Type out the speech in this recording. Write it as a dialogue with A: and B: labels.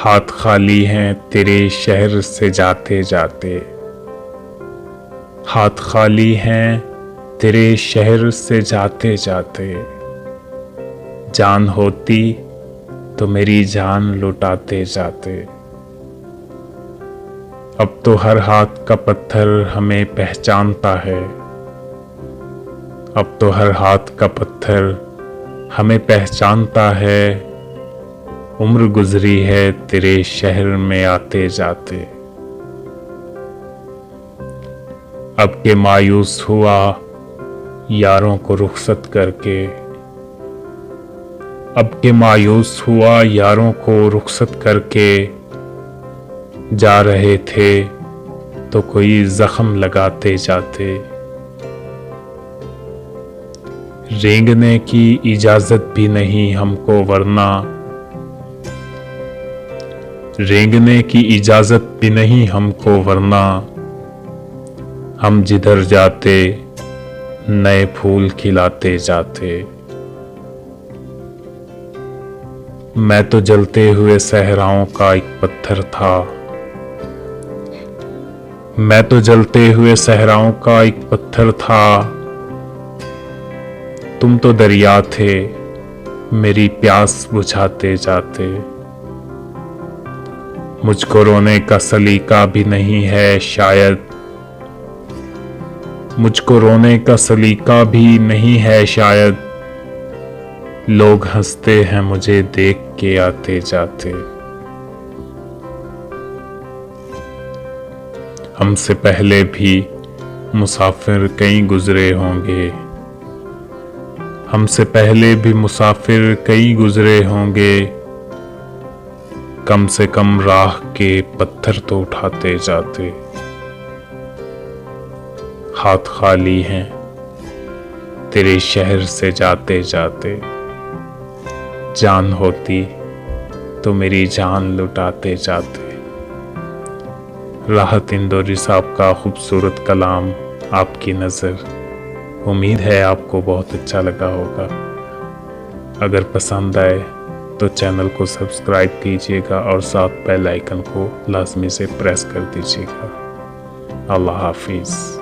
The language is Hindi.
A: हाथ खाली हैं तेरे शहर से जाते जाते। हाथ खाली हैं तेरे शहर से जाते जाते। जान होती तो मेरी जान लुटाते जाते। अब तो हर हाथ का पत्थर हमें पहचानता है। अब तो हर हाथ का पत्थर हमें पहचानता है। उम्र गुजरी है तेरे शहर में आते जाते। अब के मायूस हुआ यारों को रुखसत करके। अब के मायूस हुआ यारों को रुखसत करके। जा रहे थे तो कोई जख्म लगाते जाते। रेंगने की इजाजत भी नहीं हमको वरना। रेंगने की इजाजत भी नहीं हमको वरना। हम जिधर जाते नए फूल खिलाते जाते। मैं तो जलते हुए सहराओं का एक पत्थर था। मैं तो जलते हुए सहराओं का एक पत्थर था। तुम तो दरिया थे मेरी प्यास बुझाते जाते। मुझको रोने का सलीका भी नहीं है शायद। मुझको रोने का सलीका भी नहीं है शायद। लोग हंसते हैं मुझे देख के आते जाते। हमसे पहले भी मुसाफिर कई गुजरे होंगे। हमसे पहले भी मुसाफिर कई गुजरे होंगे। कम से कम राह के पत्थर तो उठाते जाते। हाथ खाली हैं तेरे शहर से जाते जाते। जान होती तो मेरी जान लुटाते जाते। राहत इंदौरी साहब का खूबसूरत कलाम आपकी नज़र। उम्मीद है आपको बहुत अच्छा लगा होगा। अगर पसंद आए तो चैनल को सब्सक्राइब कीजिएगा और साथ बेल आइकन को लाजमी से प्रेस कर दीजिएगा। अल्लाह हाफिज़।